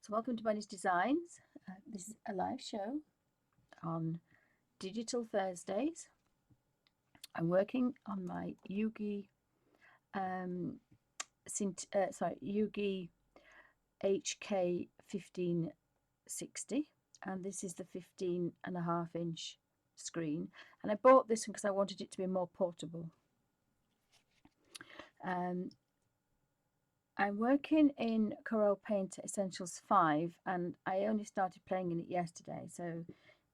So welcome to Bunny's Designs. This is a live show on Digital Thursdays. I'm working on my Yugi, Yugi HK 1560, and this is the 15.5-inch screen. And I bought this one because I wanted it to be more portable. I'm working in Corel Painter Essentials 5, and I only started playing in it yesterday, so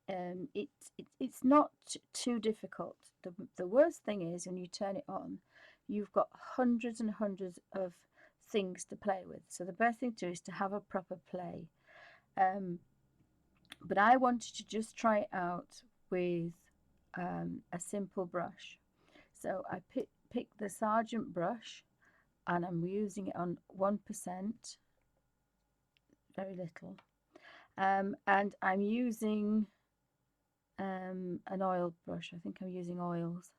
it's not too difficult. The worst thing is when you turn it on, you've got hundreds and hundreds of things to play with. So the best thing to do is to have a proper play. But I wanted to just try it out with a simple brush. So I picked the Sargent brush, and I'm using it on 1%, very little. And I'm using an oil brush. I think I'm using oils.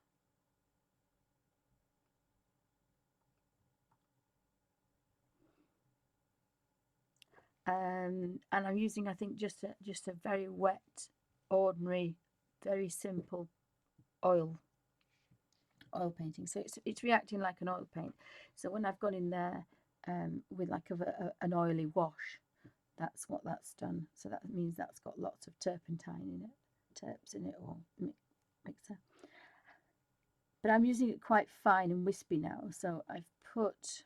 And I'm using, I think, just a very wet, ordinary, very simple oil painting. So it's reacting like an oil paint. So when I've gone in there with like an oily wash, that's what that's done. So that means that's got lots of turpentine in it, terps in it, or mixer. But I'm using it quite fine and wispy now. So I've put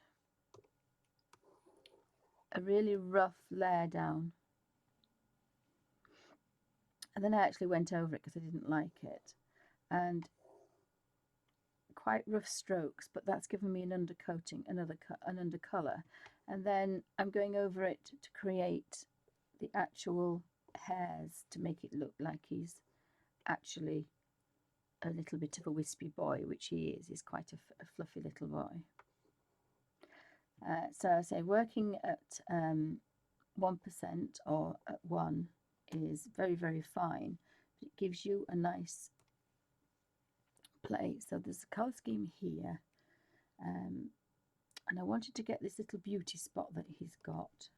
a really rough layer down, and then I actually went over it because I didn't like it, and quite rough strokes, but that's given me an undercoating, an undercolor, and then I'm going over it to create the actual hairs to make it look like he's actually a little bit of a wispy boy, which he is. He's quite a fluffy little boy. So I say working at 1% or at 1 is very, very fine, but it gives you a nice play. So there's a colour scheme here, and I wanted to get this little beauty spot that he's got.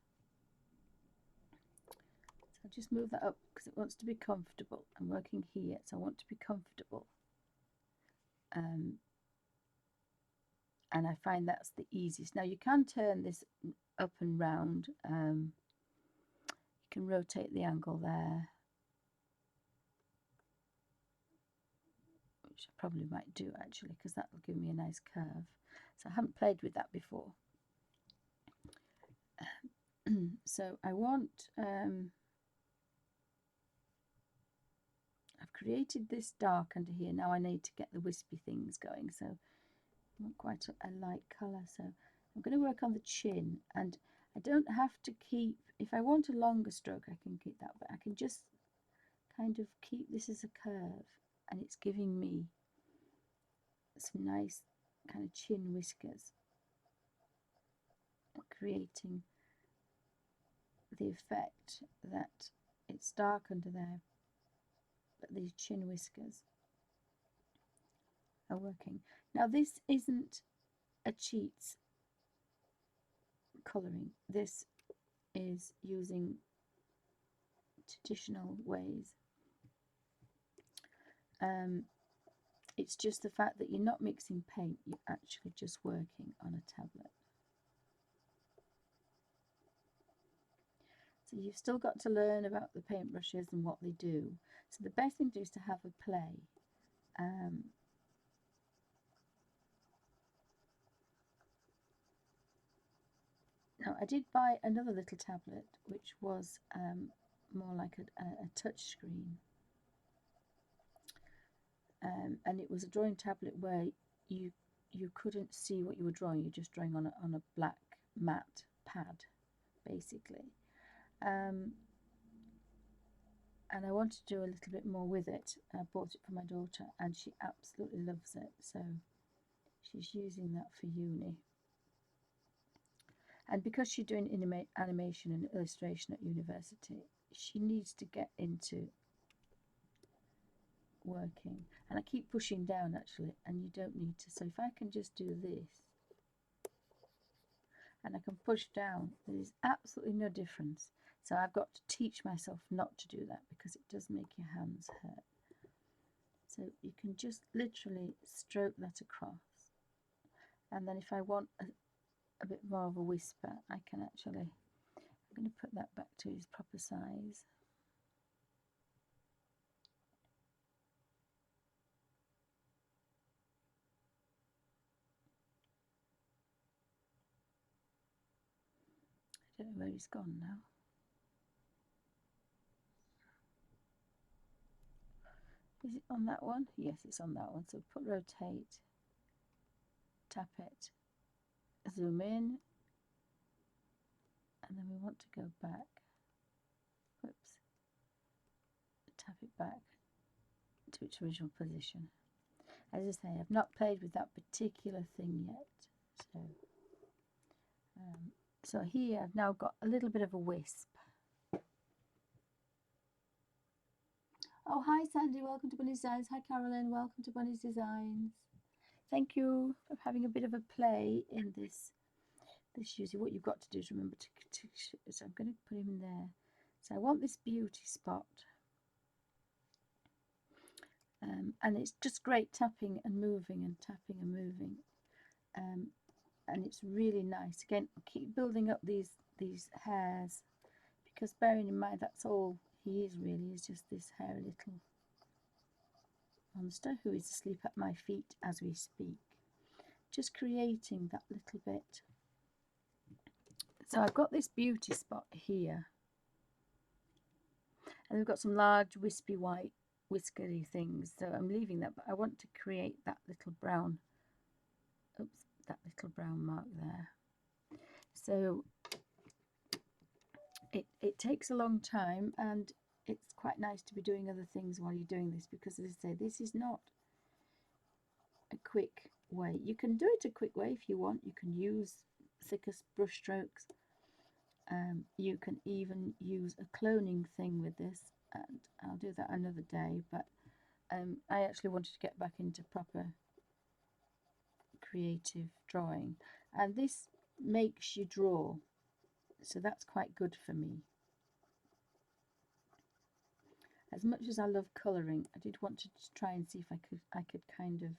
So I'll just move that up because it wants to be comfortable. I'm working here, so I want to be comfortable. And I find that's the easiest. Now you can turn this up and round. You can rotate the angle there, which I probably might do actually, because that will give me a nice curve. So I haven't played with that before. So I want, I've created this dark under here. Now I need to get the wispy things going. So I want quite a light colour. So I'm going to work on the chin, and I don't have to keep, if I want a longer stroke I can keep that, but I can just kind of keep this as a curve, and it's giving me some nice kind of chin whiskers, creating the effect that it's dark under there, but these chin whiskers are working. Now this isn't a cheats colouring. This is using traditional ways. It's just the fact that you're not mixing paint, you're actually just working on a tablet. So you've still got to learn about the paintbrushes and what they do. So the best thing to do is to have a play. Now I did buy another little tablet which was more like a touch screen, and it was a drawing tablet where you couldn't see what you were drawing. You're just drawing on a black matte pad basically, and I wanted to do a little bit more with it. I bought it for my daughter and she absolutely loves it, so she's using that for uni. And because she's doing animation and illustration at university, she needs to get into working. And I keep pushing down actually, and you don't need to. So if I can just do this, and I can push down. There is absolutely no difference. So I've got to teach myself not to do that because it does make your hands hurt. So you can just literally stroke that across. And then if I want a bit more of a whisper, I can actually, I'm going to put that back to its proper size. I don't know where he's gone now. Is it on that one? Yes, it's on that one. So put rotate, tap it, zoom in, and then we want to go back. Whoops. Tap it back to its original position. As I say, I've not played with that particular thing yet. So here I've now got a little bit of a wisp. Oh, hi Sandy, welcome to Bunny's Designs. Hi Carolyn, welcome to Bunny's Designs. Thank you for having a bit of a play in this usually. What you've got to do is remember to so I'm going to put him in there. So I want this beauty spot. And it's just great tapping and moving and tapping and moving. And it's really nice. Again, keep building up these hairs, because bearing in mind that's all he is really, is just this hairy little monster who is asleep at my feet as we speak. Just creating that little bit. So I've got this beauty spot here, and we've got some large wispy white whiskery things, so I'm leaving that, but I want to create that little brown, oops, that little brown mark there. So it takes a long time, and it's quite nice to be doing other things while you're doing this, because as I say, this is not a quick way. You can do it a quick way if you want. You can use thickest brush strokes. You can even use a cloning thing with this, and I'll do that another day, but I actually wanted to get back into proper creative drawing, and this makes you draw, so that's quite good for me. As much as I love colouring, I did want to try and see if I could kind of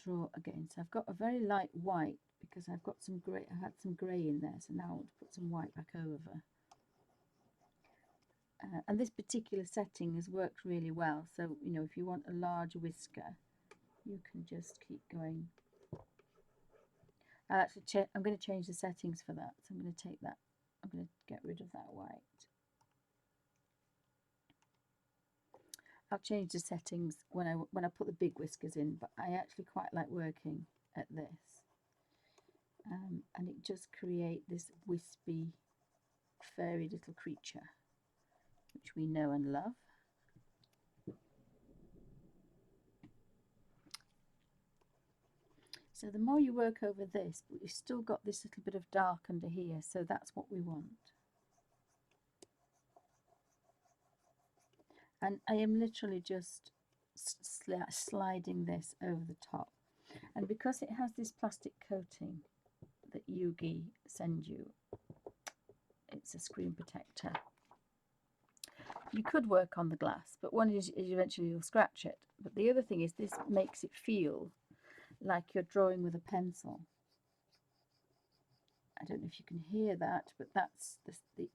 draw again. So I've got a very light white because I've got some grey. I had some grey in there, so now I want to put some white back over. And this particular setting has worked really well. So you know, if you want a large whisker, you can just keep going. I'll actually I'm going to change the settings for that. So I'm going to take that. I'm going to get rid of that white. I'll change the settings when I put the big whiskers in, but I actually quite like working at this. And it just creates this wispy, furry little creature, which we know and love. So the more you work over this, but you've still got this little bit of dark under here, so that's what we want. And I am literally just sliding this over the top. And because it has this plastic coating that Yugi sends you, it's a screen protector. You could work on the glass, but one is eventually you'll scratch it. But the other thing is this makes it feel like you're drawing with a pencil. I don't know if you can hear that, but that's the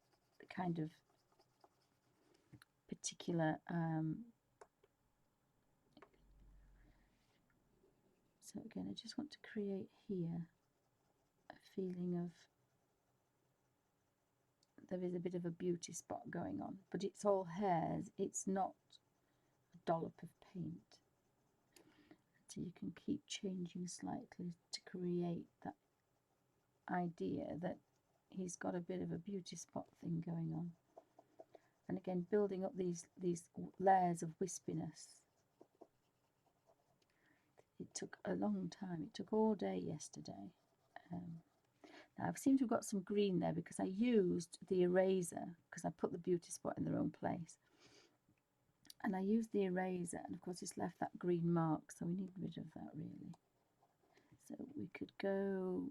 kind of particular so again, I just want to create here a feeling of there is a bit of a beauty spot going on, but it's all hairs, it's not a dollop of paint. So you can keep changing slightly to create that idea that he's got a bit of a beauty spot thing going on. And again, building up these layers of wispiness. It took a long time. It took all day yesterday. Now I seem to have got some green there because I used the eraser, because I put the beauty spot in the wrong place. And I used the eraser, and of course it's left that green mark, so we need rid of that really. So we could go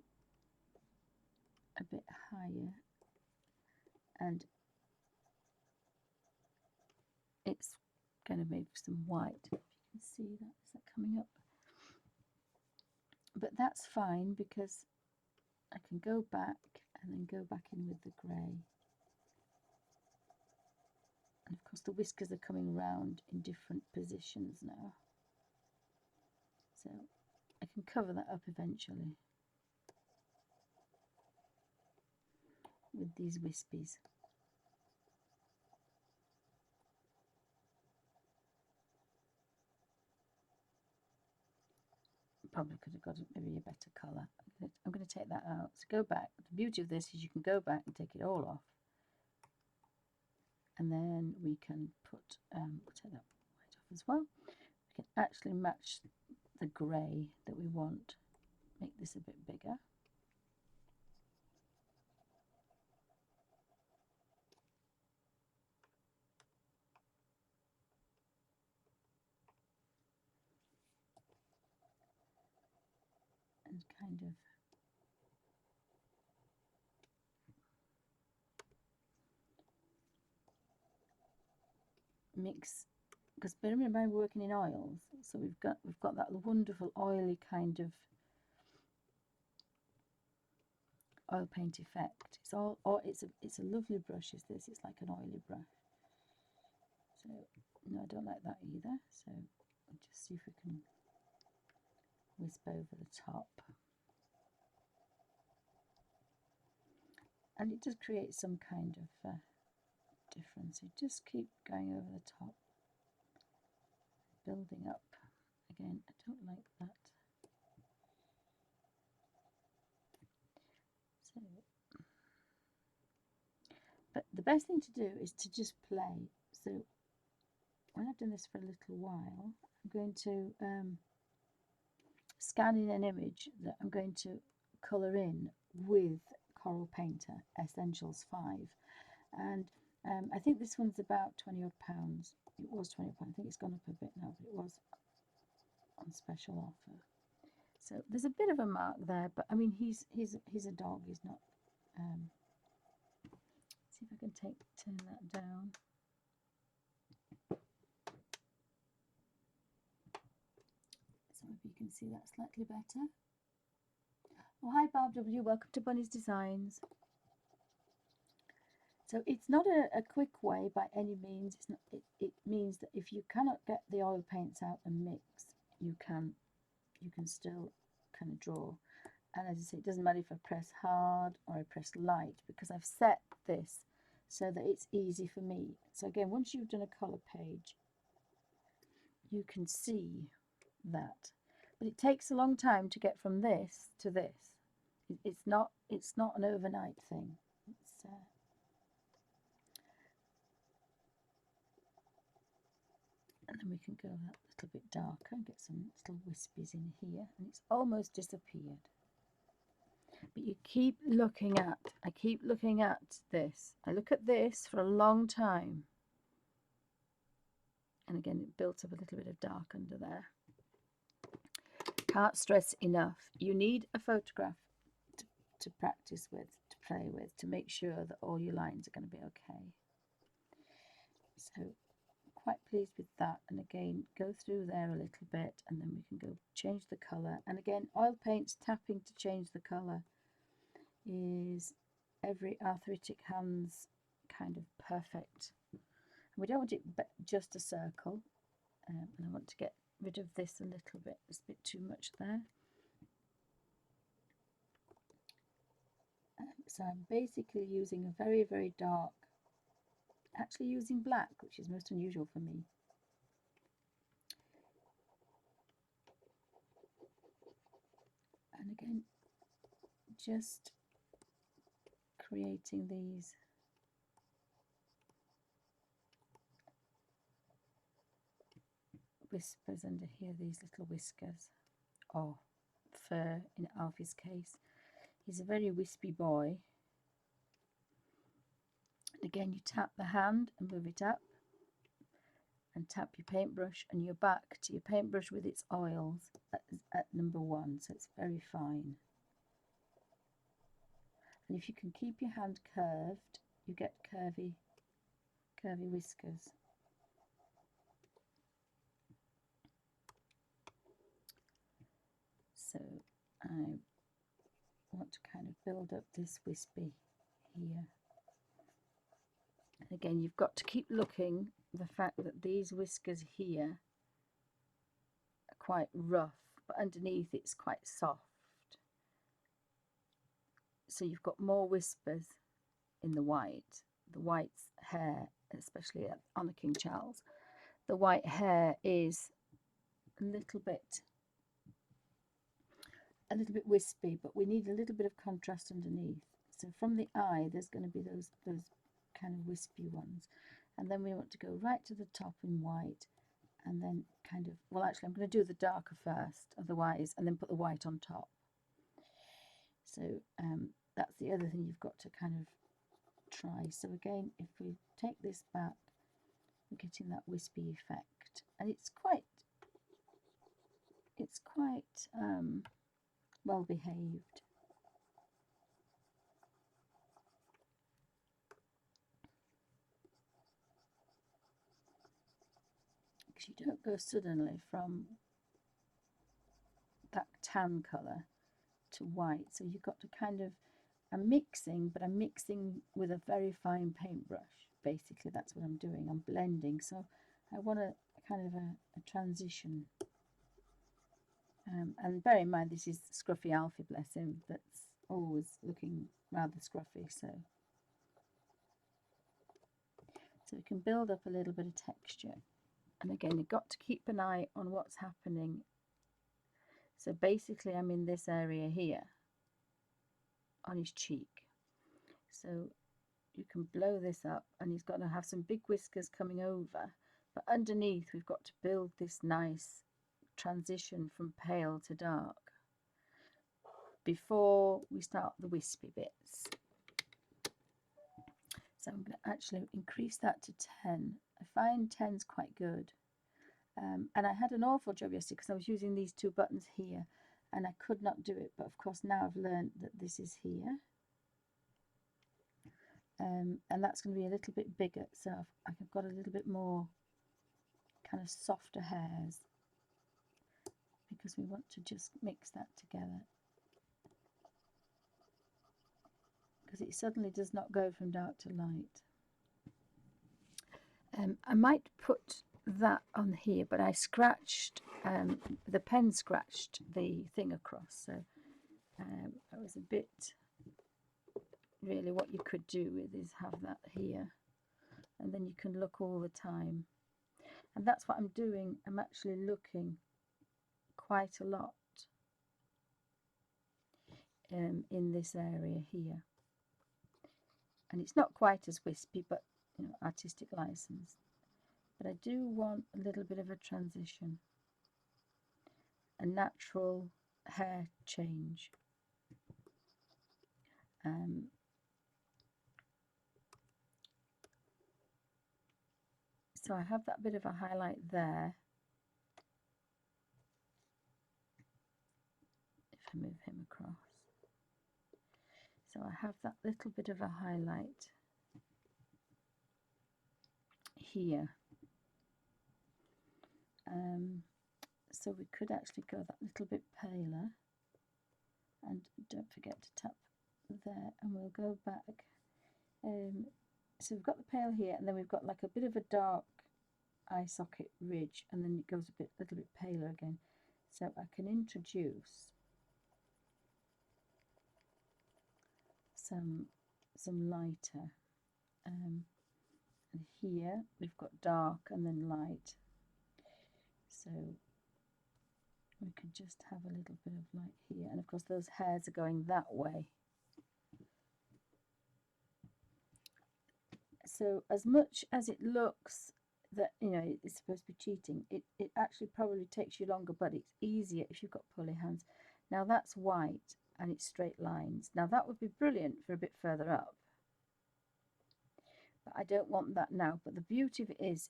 a bit higher, and it's going to make some white. If you can see that, is that coming up? But that's fine because I can go back and then go back in with the grey. And of course the whiskers are coming round in different positions now. So I can cover that up eventually with these wispies. Probably could have got maybe a better colour. I'm going to take that out. So go back. The beauty of this is you can go back and take it all off. And then we can put, we'll take that white off as well. We can actually match the grey that we want. Make this a bit bigger. And kind of mix, because bear in mind we're working in oils, so we've got that wonderful oily kind of oil paint effect. It's all, or it's a lovely brush. Is this? It's like an oily brush. So no, I don't like that either. So we'll just see if we can wisp over the top, and it does create some kind of difference. So just keep going over the top, building up. Again, I don't like that. So, but the best thing to do is to just play. So when I've done this for a little while, I'm going to scan in an image that I'm going to colour in with Corel Painter Essentials 5, and I think this one's about £20 odd. It was £20. I think it's gone up a bit now, but it was on special offer. So there's a bit of a mark there, but I mean he's a dog. He's not. See if I can turn that down. So maybe you can see that slightly better. Oh, hi Barb W, welcome to Bunny's Designs. So it's not a quick way by any means. It's not. It means that if you cannot get the oil paints out and mix, you can still kind of draw. And as I say, it doesn't matter if I press hard or I press light, because I've set this so that it's easy for me. So again, once you've done a colour page, you can see that. But it takes a long time to get from this to this. It's not an overnight thing. It's, and then we can go that little bit darker and get some little wispies in here, and it's almost disappeared. But you keep looking at, I keep looking at this. I look at this for a long time. And again, it built up a little bit of dark under there. Can't stress enough. You need a photograph to practice with, to play with, to make sure that all your lines are going to be okay. So quite pleased with that. And again, go through there a little bit, and then we can go change the colour. And again, oil paints tapping to change the colour is every arthritic hand's kind of perfect. And we don't want it just a circle, and I want to get rid of this a little bit. There's a bit too much there. So I'm basically using a very, very dark, actually using black, which is most unusual for me. And again, just creating these whispers under here, these little whiskers, or fur in Alfie's case. He's a very wispy boy. And again, you tap the hand and move it up, and tap your paintbrush, and you're back to your paintbrush with its oils at number 1, so it's very fine. And if you can keep your hand curved, you get curvy whiskers. So I want to kind of build up this wispy here. And again, you've got to keep looking the fact that these whiskers here are quite rough, but underneath it's quite soft. So you've got more whispers in the white. The white's hair, especially on the King Charles, the white hair is a little bit wispy, but we need a little bit of contrast underneath. So from the eye, there's going to be those kind of wispy ones, and then we want to go right to the top in white, and then kind of, well, actually I'm going to do the darker first, otherwise, and then put the white on top. So that's the other thing you've got to kind of try. So again, if we take this back, we're getting that wispy effect, and it's quite well behaved. Because you don't go suddenly from that tan colour to white, so you've got to kind of, I'm mixing with a very fine paintbrush. Basically that's what I'm doing, I'm blending, so I want a kind of a transition. And bear in mind, this is Scruffy Alfie, bless him, that's always looking rather scruffy, so we can build up a little bit of texture. And again, you've got to keep an eye on what's happening. So basically I'm in this area here on his cheek, so you can blow this up, and he's got to have some big whiskers coming over, but underneath we've got to build this nice transition from pale to dark before we start the wispy bits. So I'm going to actually increase that to 10. I find 10's quite good. And I had an awful job yesterday because I was using these 2 buttons here and I could not do it, but of course now I've learned that this is here, and that's going to be a little bit bigger, so I've got a little bit more kind of softer hairs because we want to just mix that together, because it suddenly does not go from dark to light. I might put that on here, but I scratched, the pen scratched the thing across, so that was a bit, really what you could do with is have that here, and then you can look all the time, and that's what I'm doing. I'm actually looking quite a lot in this area here, and it's not quite as wispy, but you know, artistic license. But I do want a little bit of a transition, a natural hair change. So I have that bit of a highlight there. If I move him across. So I have that little bit of a highlight here. So we could actually go that little bit paler, and don't forget to tap there, and we'll go back. So we've got the pale here, and then we've got like a bit of a dark eye socket ridge, and then it goes a little bit paler again. So I can introduce some lighter, and here we've got dark and then light, so we could just have a little bit of light here, and of course those hairs are going that way. So as much as it looks that, you know, it's supposed to be cheating, it actually probably takes you longer, but it's easier if you've got pulley hands. Now that's white and it's straight lines. Now that would be brilliant for a bit further up, but I don't want that now. But the beauty of it is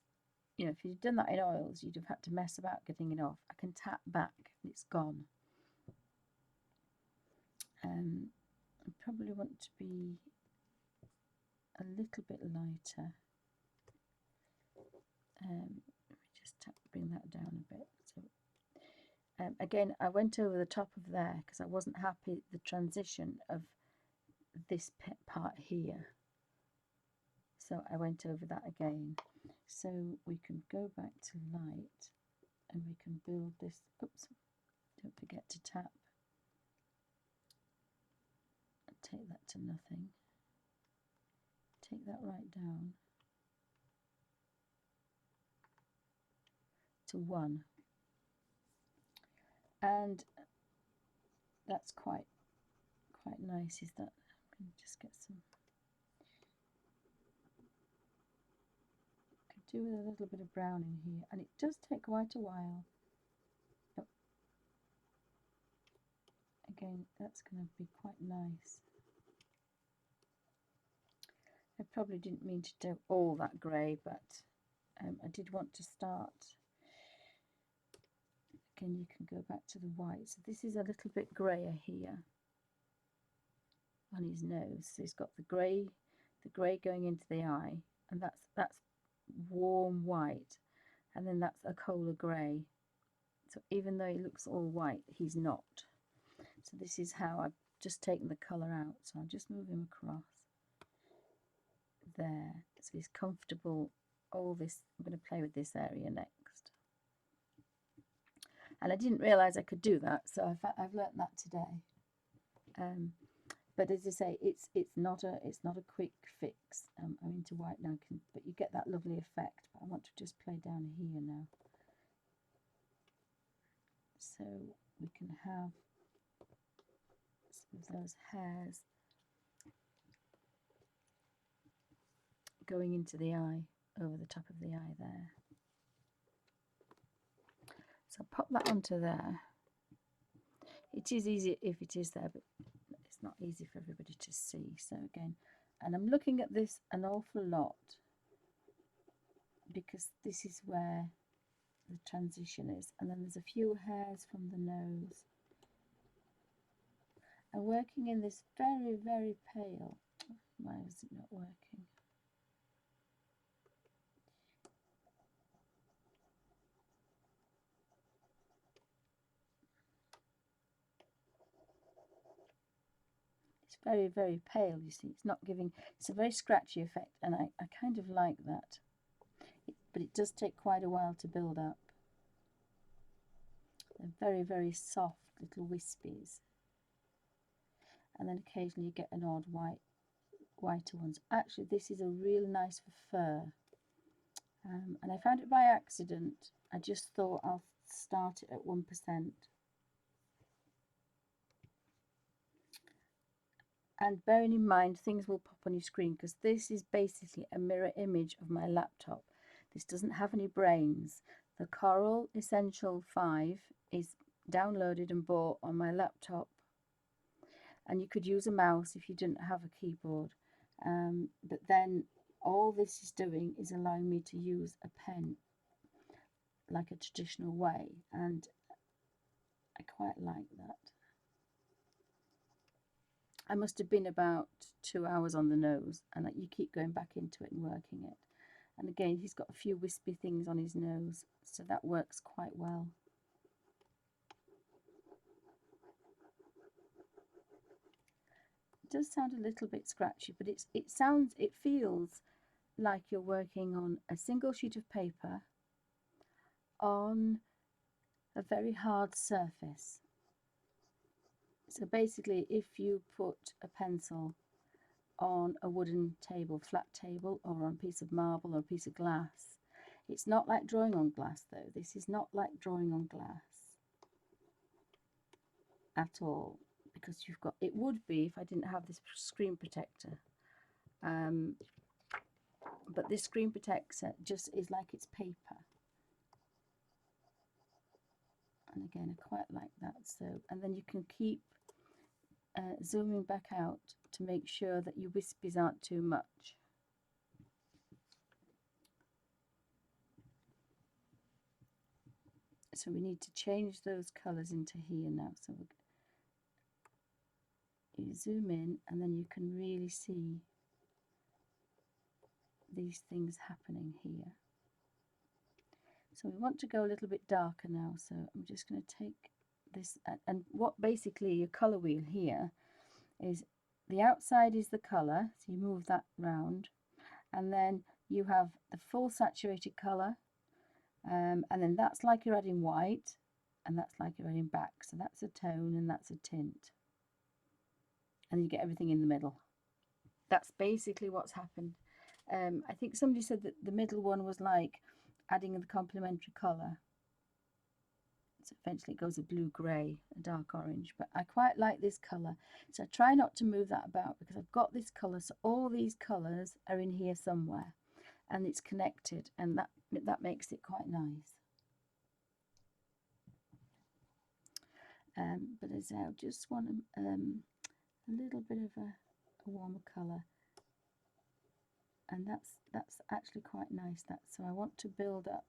you know, if you'd done that in oils, you'd have had to mess about getting it off. I can tap back and it's gone. I probably want to be a little bit lighter. Let me just bring that down a bit. So, again, I went over the top of there because I wasn't happy the transition of this part here. So I went over that again. So we can go back to light and we can build this. Oops, don't forget to tap. Take that to nothing. Take that right down to 1. And that's quite nice, is that? I'm going to just get some. Could do with a little bit of brown in here, and it does take quite a while. But again, that's going to be quite nice. I probably didn't mean to do all that grey, but I did want to start. Again, you can go back to the white. So this is a little bit greyer here on his nose. So he's got the grey going into the eye, and that's warm white, and then that's a Kohler grey. So even though he looks all white, he's not. So this is how I've just taken the colour out. So I'll just move him across there, so he's comfortable. All this, I'm going to play with this area next, and I didn't realise I could do that, so I've learnt that today. But as I say, it's not a quick fix. I'm into white now, but you get that lovely effect. But I want to just play down here now, so we can have some of those hairs going into the eye, over the top of the eye there. So pop that onto there. It is easy if it is there, but it's not easy for everybody to see. So again, and I'm looking at this an awful lot because this is where the transition is, and then there's a few hairs from the nose. I'm working in this very, very pale. Why is it not working? It's very, very pale, you see. It's not giving, it's a very scratchy effect, and I kind of like that. But it does take quite a while to build up. They're very, very soft little wispies. And then occasionally you get an odd whiter ones. Actually, this is a real nice for fur. And I found it by accident. I just thought I'll start it at 1%. And bearing in mind, things will pop on your screen because this is basically a mirror image of my laptop. This doesn't have any brains. The Corel Essential 5 is downloaded and bought on my laptop. And you could use a mouse if you didn't have a keyboard. But then all this is doing is allowing me to use a pen like a traditional way. And I quite like that. I must have been about 2 hours on the nose, and you keep going back into it and working it. And again, he's got a few wispy things on his nose, so that works quite well. It does sound a little bit scratchy, but it feels like you're working on a single sheet of paper on a very hard surface. So basically, if you put a pencil on a wooden table, flat table, or on a piece of marble or a piece of glass, it's not like drawing on glass though. This is not like drawing on glass at all, because you've got, it would be if I didn't have this screen protector. But this screen protector just is like it's paper. And again, I quite like that. So, and then you can keep zooming back out to make sure that your wispies aren't too much. So we need to change those colours into here now. So you zoom in and then you can really see these things happening here. So we want to go a little bit darker now, so I'm just going to take this, and what basically your colour wheel here is, the outside is the colour, so you move that round, and then you have the full saturated colour, and then that's like you're adding white, and that's like you're adding black, so that's a tone and that's a tint, and you get everything in the middle. That's basically what's happened. I think somebody said that the middle one was like adding the complementary colour. So eventually it goes a blue-grey, a dark orange, but I quite like this colour. So I try not to move that about because I've got this colour, so all these colours are in here somewhere and it's connected, and that makes it quite nice. But as I just want a little bit of a warmer colour, and that's actually quite nice. So I want to build up.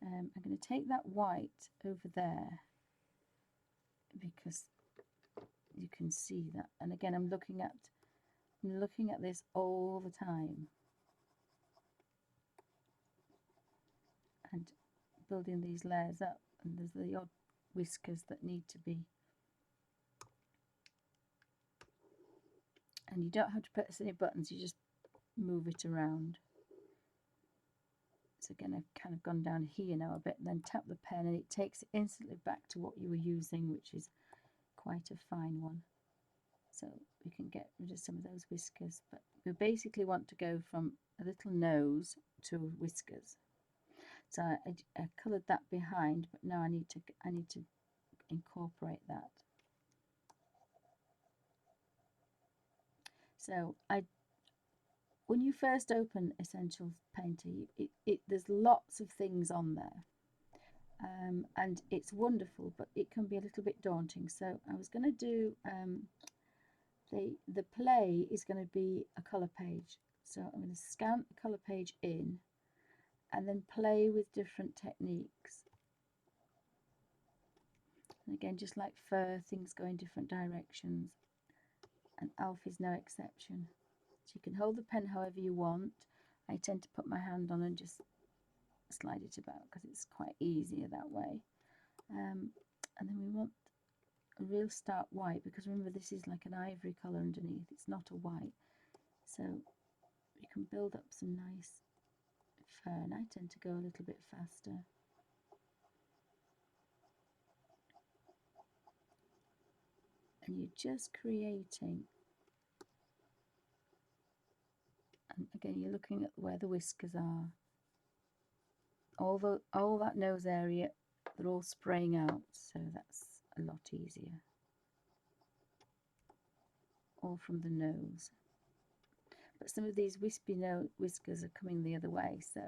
I'm going to take that white over there because you can see that, and again I'm looking at this all the time and building these layers up, and there's the odd whiskers that need to be, and you don't have to press any buttons, you just move it around. So again, I've kind of gone down here now a bit, and then tap the pen and it takes it instantly back to what you were using, which is quite a fine one. So we can get rid of some of those whiskers, but we basically want to go from a little nose to whiskers. So I coloured that behind, but now I need to incorporate that. So when you first open Essentials Painter, there's lots of things on there, and it's wonderful, but it can be a little bit daunting. So I was going to do the play is going to be a colour page. So I'm going to scan the colour page in and then play with different techniques. And again, just like fur, things go in different directions, and Alf is no exception. So you can hold the pen however you want. I tend to put my hand on and just slide it about because it's quite easier that way. And then we want a real stark white, because remember this is like an ivory colour underneath, it's not a white. So you can build up some nice fur, and I tend to go a little bit faster. And you're just creating, and again you're looking at where the whiskers are. All that nose area, they're all spraying out, so that's a lot easier. All from the nose. But some of these wispy whiskers are coming the other way, so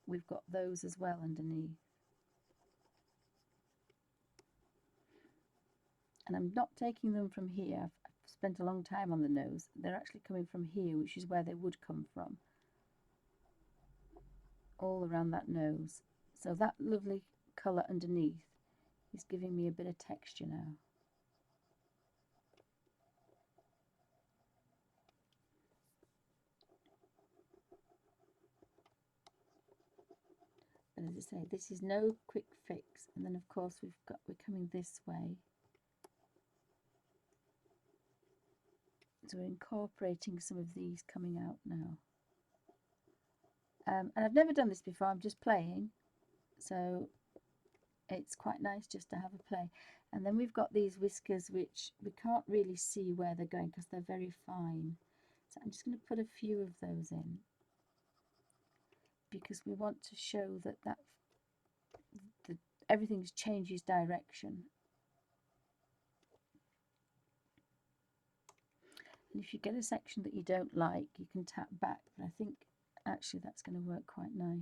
we've got those as well underneath. And I'm not taking them from here. I've spent a long time on the nose. They're actually coming from here, which is where they would come from. All around that nose. So that lovely colour underneath is giving me a bit of texture now. But as I say, this is no quick fix. And then of course we're coming this way. So we're incorporating some of these coming out now. And I've never done this before, I'm just playing. So it's quite nice just to have a play. And then we've got these whiskers which we can't really see where they're going because they're very fine. So I'm just going to put a few of those in, because we want to show that everything changes direction. And if you get a section that you don't like, you can tap back, but I think actually that's going to work quite nice.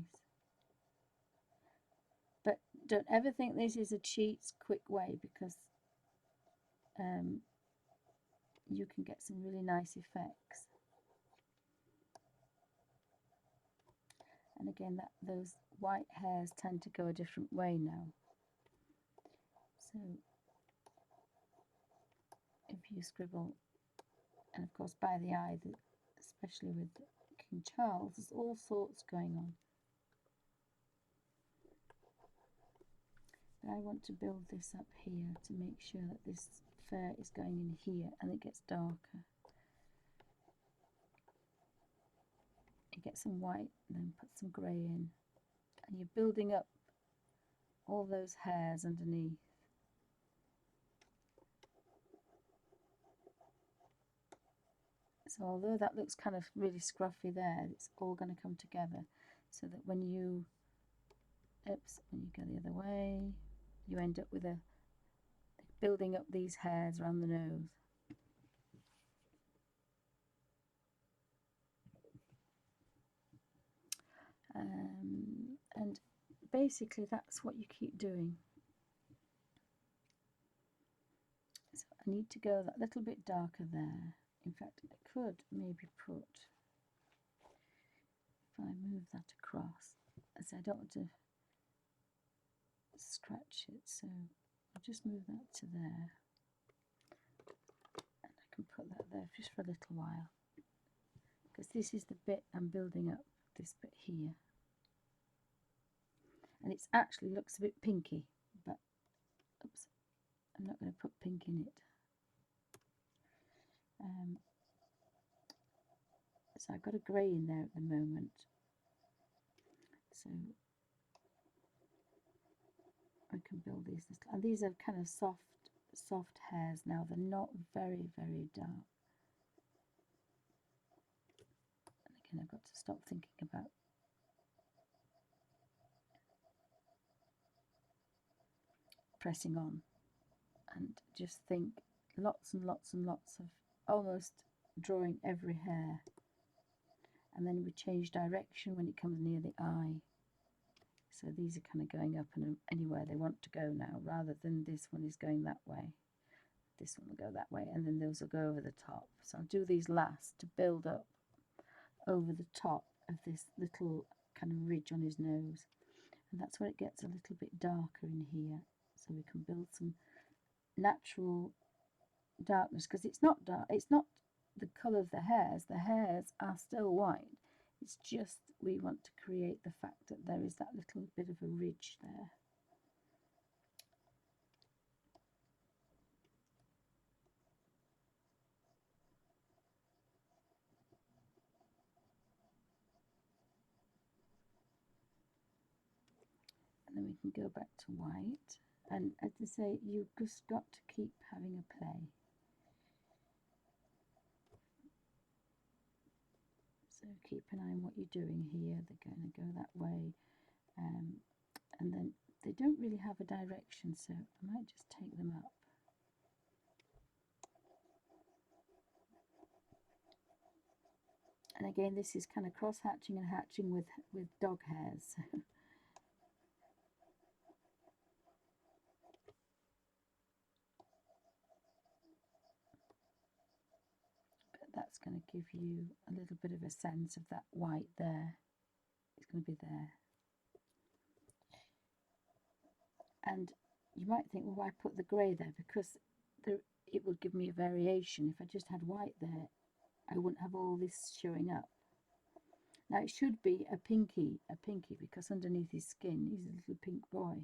But don't ever think this is a cheat, quick way, because you can get some really nice effects. And again, those white hairs tend to go a different way now. So if you scribble, and of course by the eye, especially with King Charles, there's all sorts going on. But I want to build this up here to make sure that this fur is going in here and it gets darker. You get some white and then put some grey in, and you're building up all those hairs underneath. So although that looks kind of really scruffy there, it's all going to come together so that when you go the other way, you end up with building up these hairs around the nose. And basically that's what you keep doing. So I need to go that little bit darker there. In fact, I could maybe put, if I move that across, as I don't want to scratch it, so I'll just move that to there, and I can put that there just for a little while, because this is the bit I'm building up, this bit here, and it actually looks a bit pinky, but oops, I'm not going to put pink in it. So I've got a grey in there at the moment, so I can build these little, and these are kind of soft hairs now. They're not very dark. And again, I've got to stop thinking about pressing on and just think lots and lots and lots of almost drawing every hair, and then we change direction when it comes near the eye. So these are kind of going up and anywhere they want to go now, rather than this one is going that way. This one will go that way, and then those will go over the top. So I'll do these last to build up over the top of this little kind of ridge on his nose. And that's where it gets a little bit darker in here. So we can build some natural darkness, because it's not dark, it's not the colour of the hairs are still white. It's just we want to create the fact that there is that little bit of a ridge there. And then we can go back to white. And as I say, you've just got to keep having a play. So keep an eye on what you're doing here. They're going to go that way. And then they don't really have a direction, so I might just take them up. And again, this is kind of cross-hatching and hatching with dog hairs. But that's going to give you a little bit of a sense of that white there. It's going to be there. And you might think, well, why put the grey there? Because it would give me a variation. If I just had white there, I wouldn't have all this showing up. Now it should be a pinky, because underneath his skin he's a little pink boy.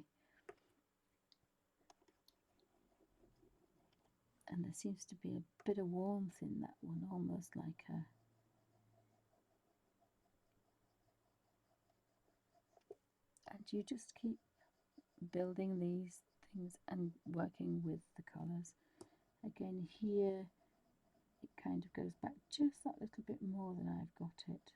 And there seems to be a bit of warmth in that one, almost like a... And you just keep building these things and working with the colours. Again, here it kind of goes back just that little bit more than I've got it.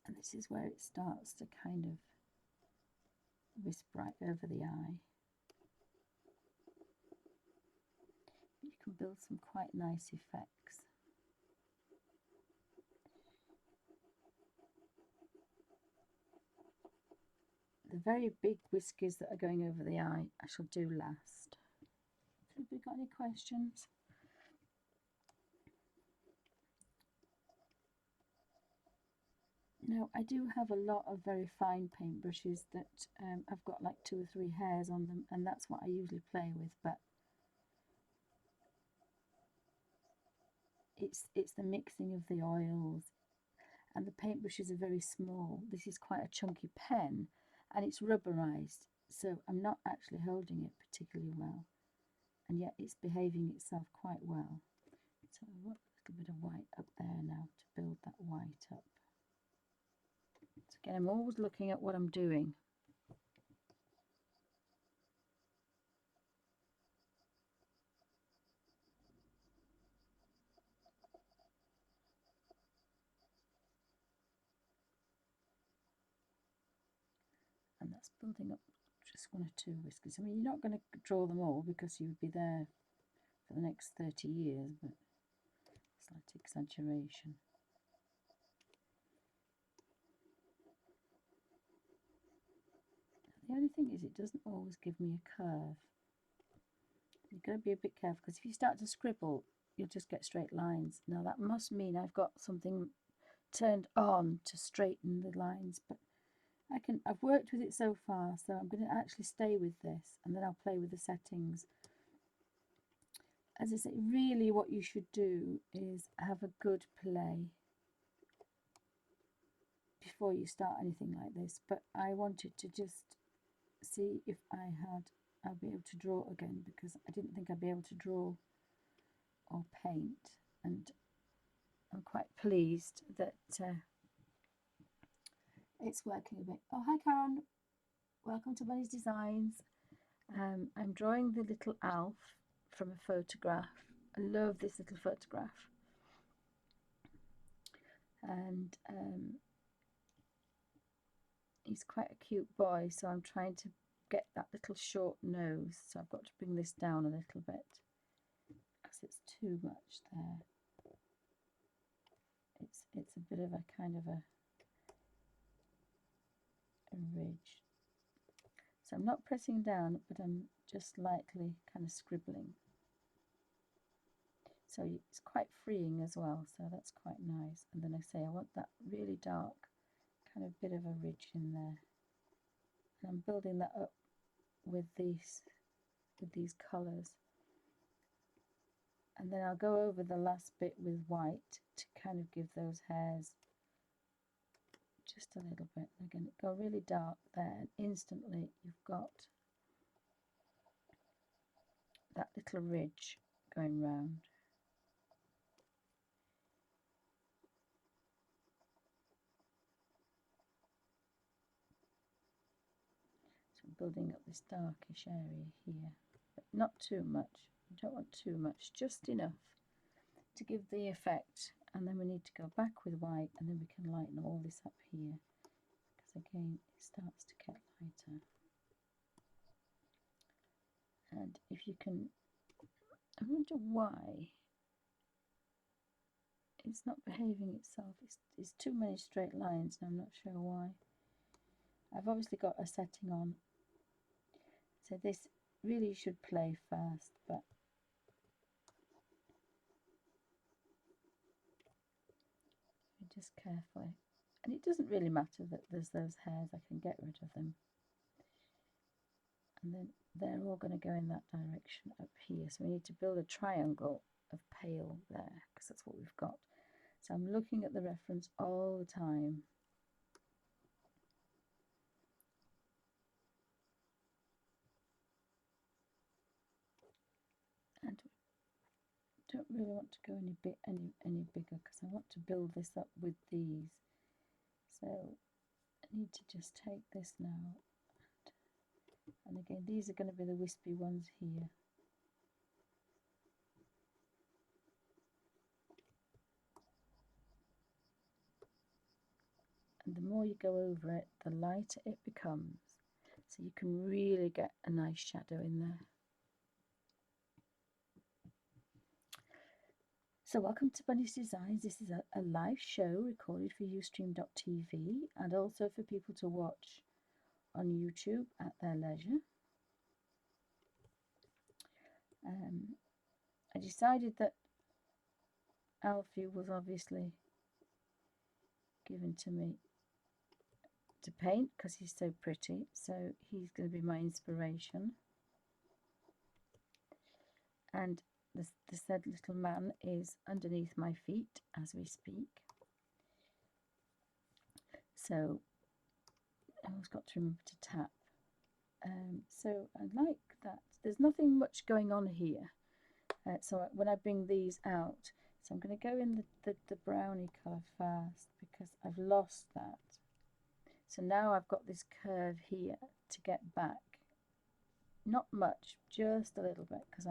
And this is where it starts to kind of wisp right over the eye. You can build some quite nice effects. The very big whiskers that are going over the eye I shall do last. Have we got any questions? Now I do have a lot of very fine paintbrushes that I've got like 2 or 3 hairs on them, and that's what I usually play with, but it's the mixing of the oils, and the paintbrushes are very small. This is quite a chunky pen, and it's rubberized, so I'm not actually holding it particularly well, and yet it's behaving itself quite well. So I want a little bit of white up there now to build that white up. So again, I'm always looking at what I'm doing. And that's building up just 1 or 2 whiskers. I mean, you're not going to draw them all because you would be there for the next 30 years, but slight exaggeration. The only thing is it doesn't always give me a curve. You've got to be a bit careful, because if you start to scribble, you'll just get straight lines. Now that must mean I've got something turned on to straighten the lines, but I've worked with it so far, so I'm going to actually stay with this, and then I'll play with the settings. As I say, really what you should do is have a good play before you start anything like this, but I wanted to just see if I'll be able to draw again, because I didn't think I'd be able to draw or paint, and I'm quite pleased that it's working a bit. Oh, hi Karen, welcome to Bunny's Designs. I'm drawing the little Alf from a photograph. I love this little photograph, and he's quite a cute boy, so I'm trying to get that little short nose, so I've got to bring this down a little bit because it's too much there. It's a bit of a kind of a ridge. So I'm not pressing down, but I'm just lightly kind of scribbling. So it's quite freeing as well, so that's quite nice. And then I say I want that really dark kind of bit of a ridge in there. And I'm building that up with these colours. And then I'll go over the last bit with white to kind of give those hairs just a little bit. Again, go really dark there, and instantly you've got that little ridge going round. So I'm building up this darkish area here, but not too much. You don't want too much, just enough to give the effect. And then we need to go back with white, and then we can lighten all this up here, because again it starts to get lighter. And if you can, I wonder why it's not behaving itself. It's too many straight lines, and I'm not sure why. I've obviously got a setting on, so this really should play fast, but just carefully. And it doesn't really matter that there's those hairs, I can get rid of them. And then they're all going to go in that direction up here. So we need to build a triangle of pale there, because that's what we've got. So I'm looking at the reference all the time. And don't really want to go any bigger, because I want to build this up with these. So I need to just take this now, and again these are going to be the wispy ones here. And the more you go over it, the lighter it becomes, so you can really get a nice shadow in there. So welcome to Bunny's Designs. This is a live show recorded for Ustream.tv, and also for people to watch on YouTube at their leisure. I decided that Alfie was obviously given to me to paint because he's so pretty, so he's going to be my inspiration. And the said little man is underneath my feet as we speak. So I've always got to remember to tap. So I like that. There's nothing much going on here. So when I bring these out, so I'm going to go in the brownie colour first because I've lost that. So now I've got this curve here to get back. Not much, just a little bit, because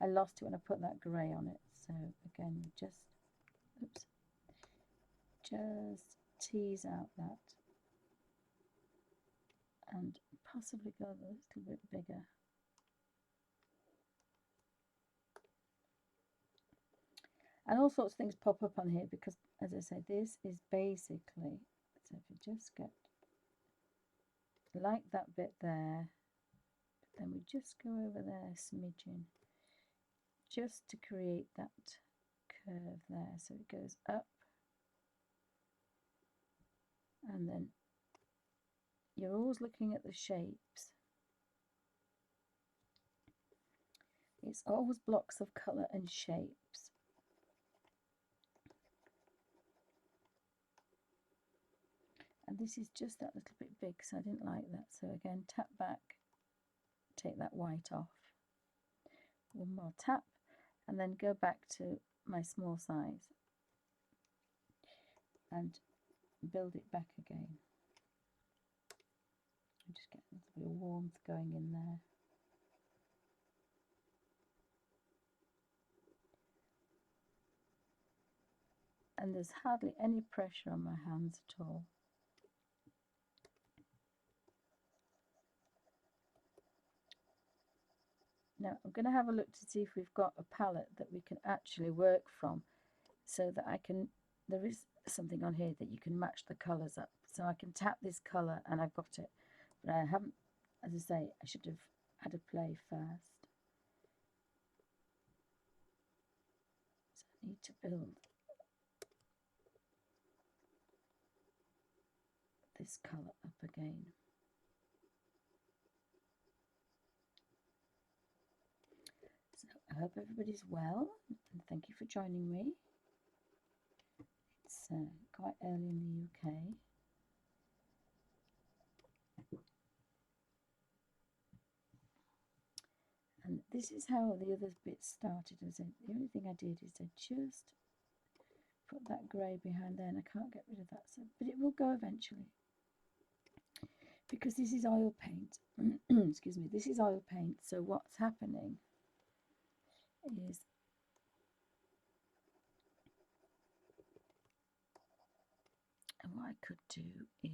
I lost it when I put that grey on it. So again, just tease out that and possibly go a little bit bigger. And all sorts of things pop up on here because, as I say, this is basically, so if you just get like that bit there, then we just go over there a smidgen, just to create that curve there. So it goes up, and then you're always looking at the shapes. It's always blocks of colour and shapes. And this is just that little bit big, so I didn't like that. So again, tap back, take that white off. One more tap, and then go back to my small size and build it back again. And just get a little bit of warmth going in there. And there's hardly any pressure on my hands at all. Now I'm going to have a look to see if we've got a palette that we can actually work from, so that I can, there is something on here that you can match the colours up. So I can tap this colour and I've got it. But I haven't, as I say, I should have had a play first. So I need to build this colour up again. So I hope everybody's well, and thank you for joining me. It's quite early in the UK. And this is how the other bits started. The only thing I did is I just put that grey behind there, and I can't get rid of that. So, but it will go eventually, because this is oil paint. Excuse me, this is oil paint. So what's happening is what I could do is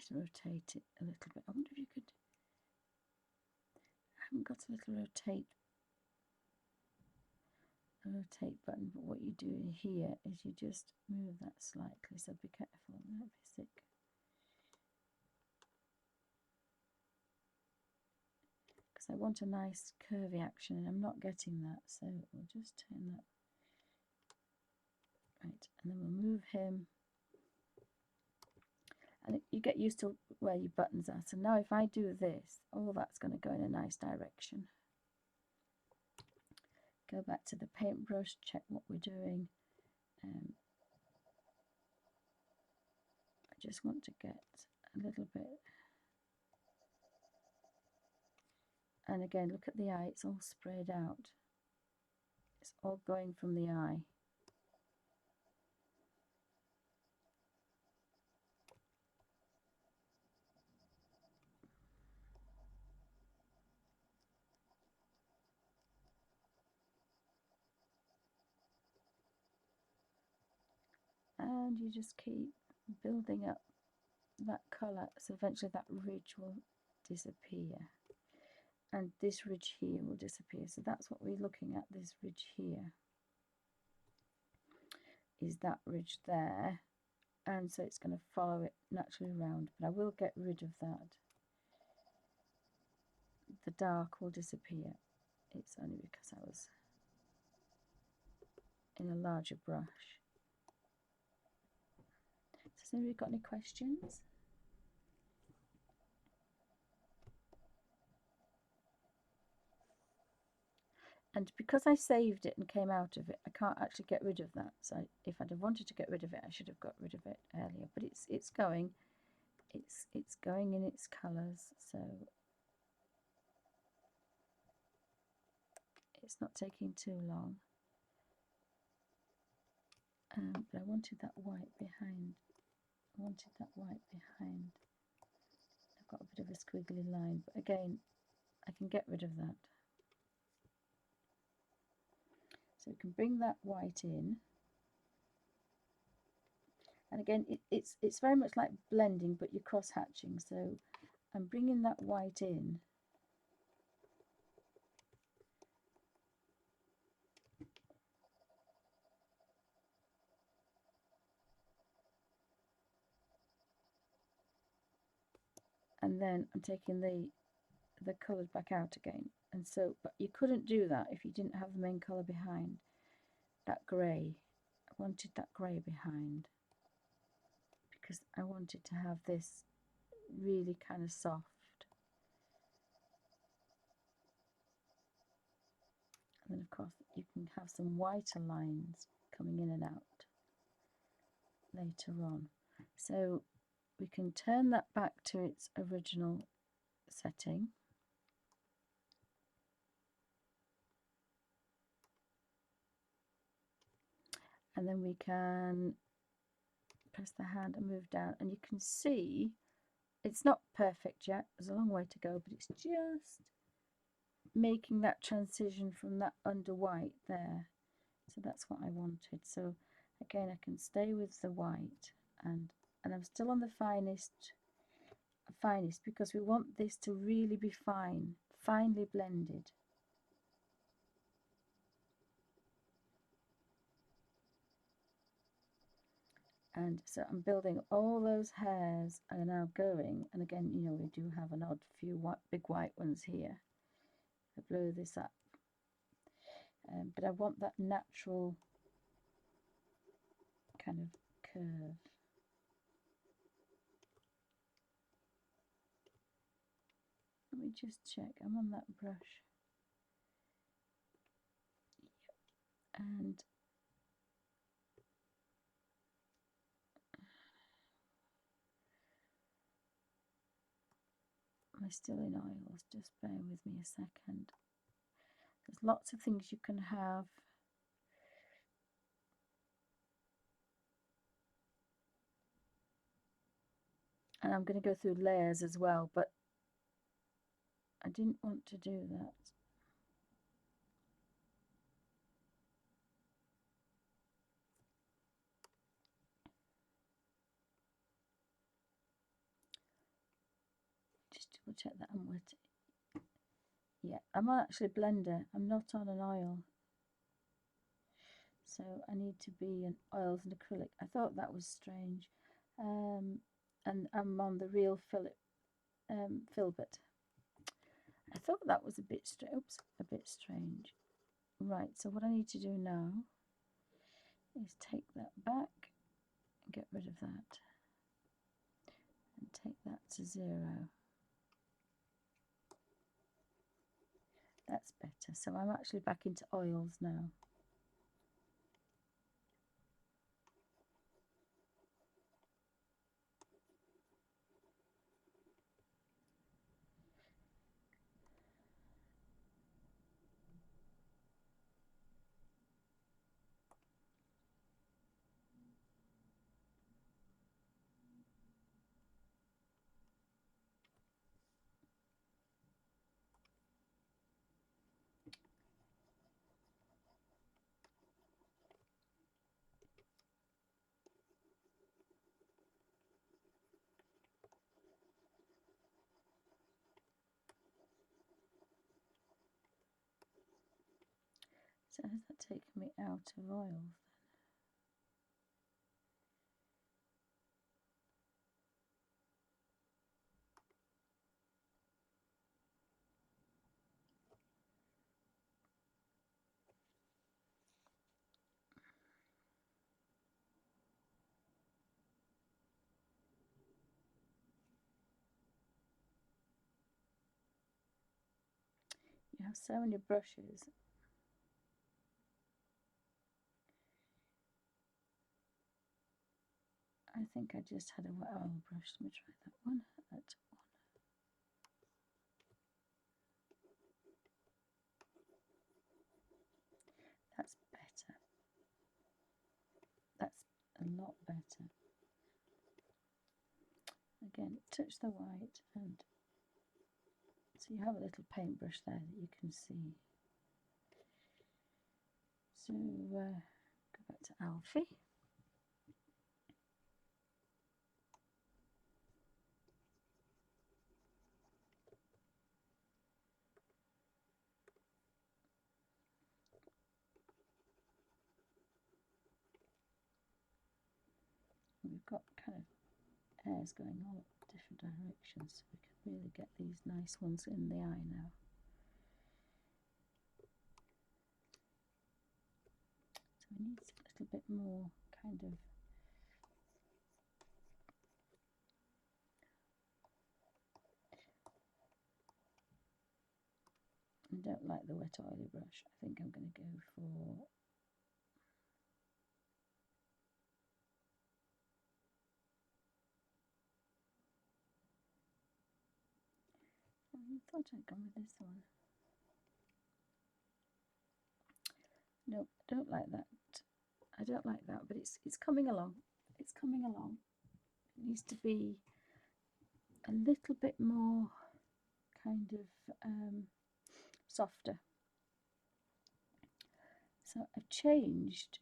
rotate it a little bit. I wonder if you could, I haven't got a little rotate button, but what you do here is you just move that slightly, so be careful, I'm going to be sick. Because I want a nice curvy action and I'm not getting that, so we'll just turn that. Right, and then we'll move him. And you get used to where your buttons are. So now if I do this, all that's going to go in a nice direction. Go back to the paintbrush, check what we're doing. I just want to get a little bit. And again, look at the eye, it's all sprayed out. It's all going from the eye. And you just keep building up that colour, so eventually that ridge will disappear, and this ridge here will disappear. So that's what we're looking at, this ridge here. is that ridge there, and so it's going to follow it naturally around, but I will get rid of that. The dark will disappear. It's only because I was in a larger brush. Has anybody got any questions? And because I saved it and came out of it, I can't actually get rid of that. So if I'd have wanted to get rid of it, I should have got rid of it earlier. But it's going. It's going in its colours, so it's not taking too long. But I wanted that white behind. I've got a bit of a squiggly line, but again, I can get rid of that. So we can bring that white in. And again, it's very much like blending, but you're cross-hatching. So I'm bringing that white in. And then I'm taking the colours back out again. And so, but you couldn't do that if you didn't have the main colour behind. That grey. I wanted that grey behind, because I wanted to have this really kind of soft. And then of course you can have some whiter lines coming in and out later on. So we can turn that back to its original setting. And then we can press the hand and move down, and you can see it's not perfect yet, there's a long way to go, but it's just making that transition from that under white there. So that's what I wanted. So again, I can stay with the white, and I'm still on the finest because we want this to really be finely blended. And so I'm building all those hairs are now going, and again, you know, we do have an odd few big white ones here. I blow this up, but I want that natural kind of curve. Let me just check, I'm on that brush. And am I still in oils? Just bear with me a second. There's lots of things you can have. And I'm going to go through layers as well, but I didn't want to do that. Just double check that I'm wet. Yeah, I'm on actually blender. I'm not on an oil. So I need to be in oils and acrylic. I thought that was strange. And I'm on the real filbert. I thought that was a bit strange. Right, so what I need to do now is take that back and get rid of that. And take that to 0. That's better. So I'm actually back into oils now. So has that taken me out of oils then? have so many brushes. I think I just had a wet oil brush. Let me try that one. That's better. That's a lot better. Again, touch the white, and so you have a little paintbrush there that you can see. So go back to Alfie. We've got kind of hairs going all different directions, so we can really get these nice ones in the eye now. So we need a little bit more kind of I don't like the wet oily brush. I think I'm going to go for I thought I'd gone with this one. No, I don't like that. I don't like that, but it's coming along. It's coming along. It needs to be a little bit more kind of softer. So I've changed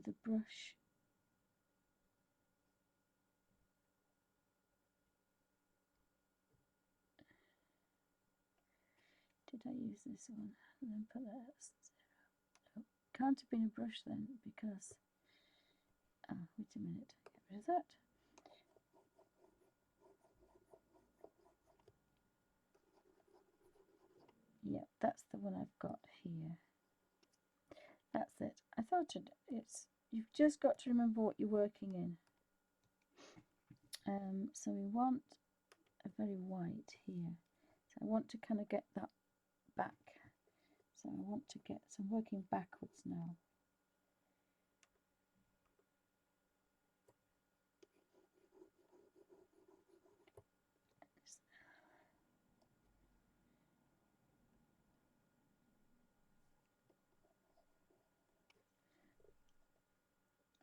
the brush. Did I use this one and then put that at 0? No, can't have been a brush then, because wait a minute, get rid of that. Yeah, that's the one I've got here. That's it. I thought you've just got to remember what you're working in. So we want a very white here. So I want to kind of get that back. So I want to get, so I'm working backwards now.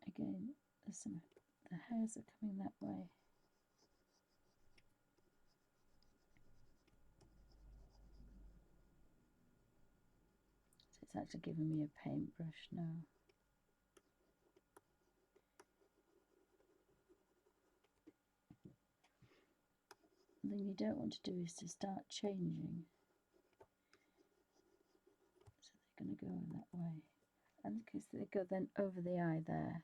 Again, the hairs are coming that way. So it's actually giving me a paintbrush now. The thing you don't want to do is to start changing. So they're going to go that way. And because they go then over the eye there.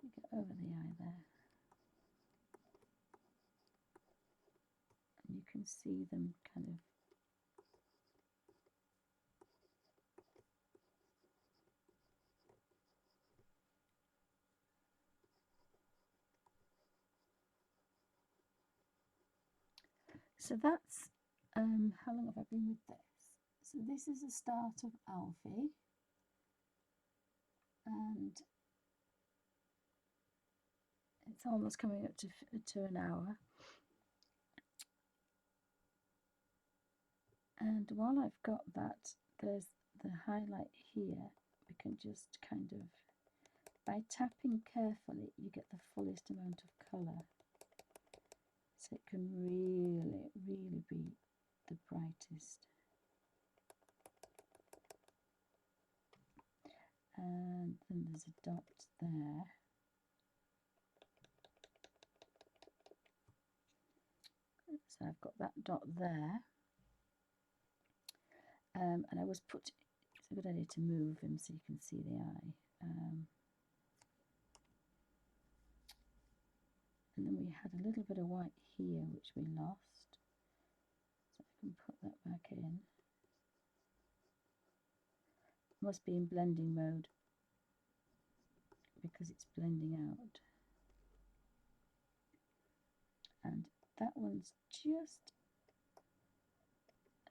You go over the eye there. And you can see them kind of so that's how long have I been with this? So this is the start of Alfie, and it's almost coming up to an hour. And while I've got that, there's the highlight here. We can just kind of, by tapping carefully, you get the fullest amount of colour. So it can really, really be the brightest. And then there's a dot there. So I've got that dot there. And I was it's a good idea to move him so you can see the eye. And then we had a little bit of white here which we lost. So I can put that back in. Must be in blending mode because it's blending out. And that one's just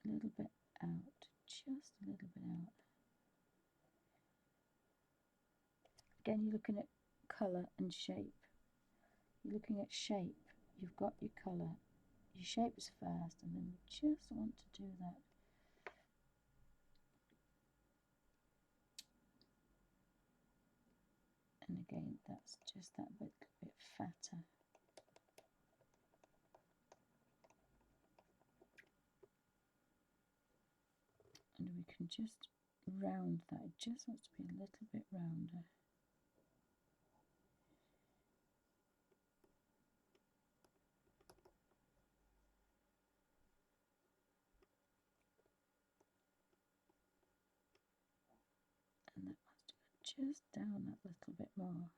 a little bit out, just a little bit out. Again, you're looking at colour and shape. You're looking at shape, you've got your colour, your shape's first, and then you just want to do that. And again, that's just that bit fatter. And we can just round that, it just wants to be a little bit rounder. And that wants to go just down that little bit more.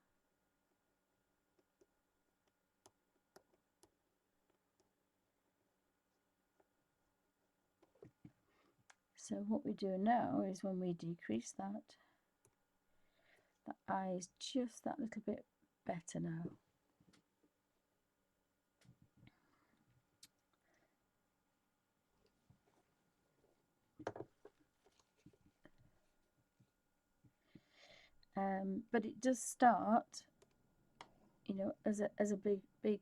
So what we do now is when we decrease that, the eye is just that little bit better now. But it does start, you know, as a big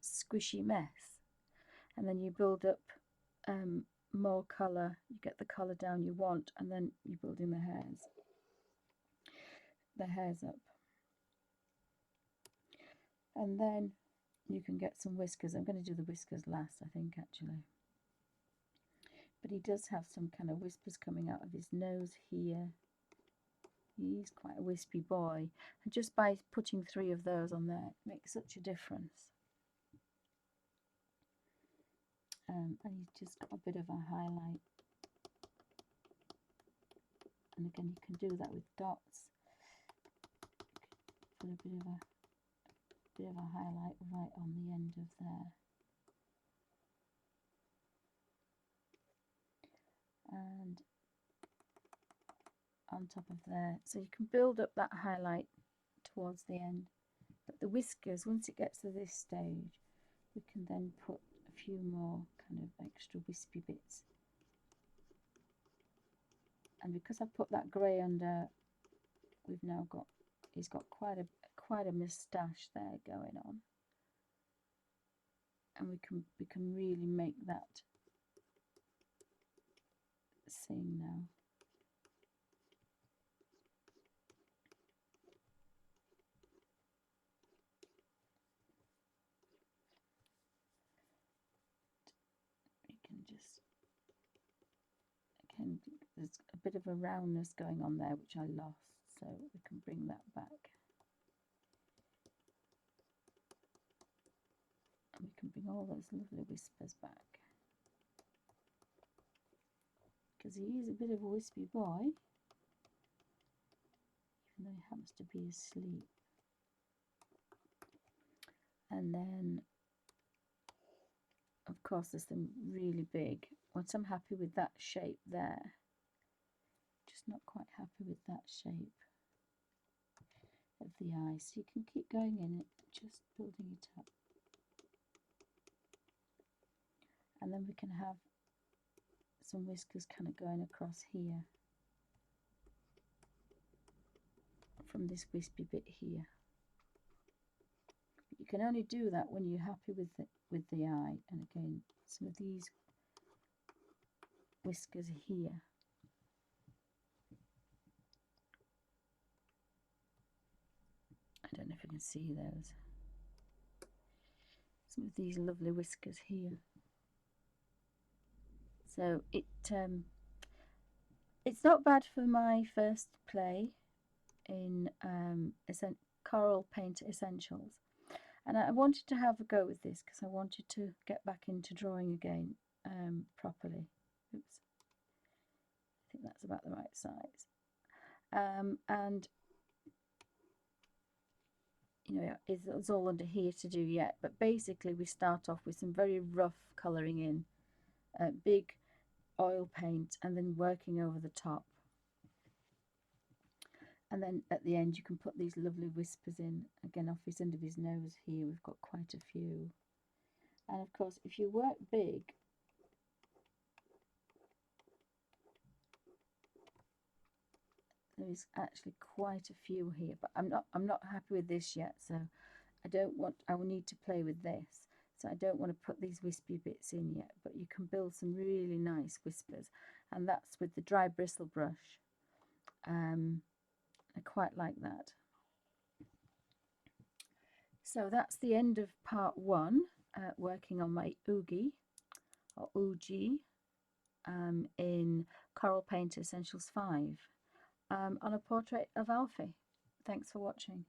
squishy mess, and then you build up more colour, you get the colour down you want, and then you're building the hairs up, and then you can get some whiskers. I'm going to do the whiskers last, I think, actually. But he does have some kind of whiskers coming out of his nose here. He's quite a wispy boy, and just by putting 3 of those on there, it makes such a difference. And he's just got a bit of a highlight, and again you can do that with dots. Put a bit of a highlight right on the end of there, and on top of there, so you can build up that highlight towards the end. But the whiskers, once it gets to this stage, we can then put a few more kind of extra wispy bits. And because I've put that grey under, we've now got, he's got quite a moustache there going on, and we can really make that sing now. Just, again, there's a bit of a roundness going on there which I lost, so we can bring that back, and we can bring all those lovely whispers back, because he is a bit of a wispy boy, even though he happens to be asleep. And then of course there's some really big, once I'm happy with that shape there, just not quite happy with that shape of the eye, so you can keep going in it, just building it up. And then we can have some whiskers kind of going across here from this wispy bit here. But you can only do that when you're happy with the eye. And again, some of these whiskers here, I don't know if you can see those. Some of these lovely whiskers here. So it's not bad for my first play in Corel Painter Essentials, and I wanted to have a go with this because I wanted to get back into drawing again properly. Oops, I think that's about the right size. And you know, it's all under here to do yet, but basically we start off with some very rough colouring in, big oil paint, and then working over the top, and then at the end you can put these lovely whispers in, again off his end of his nose here. We've got quite a few, and of course if you work big, There is actually quite a few here, but I'm not happy with this yet, so I will need to play with this. So I don't want to put these wispy bits in yet, but you can build some really nice whispers, and that's with the dry bristle brush. I quite like that. So that's the end of part 1, working on my Oogie or Oogie in Corel Painter Essentials 5 on a portrait of Alfie. Thanks for watching.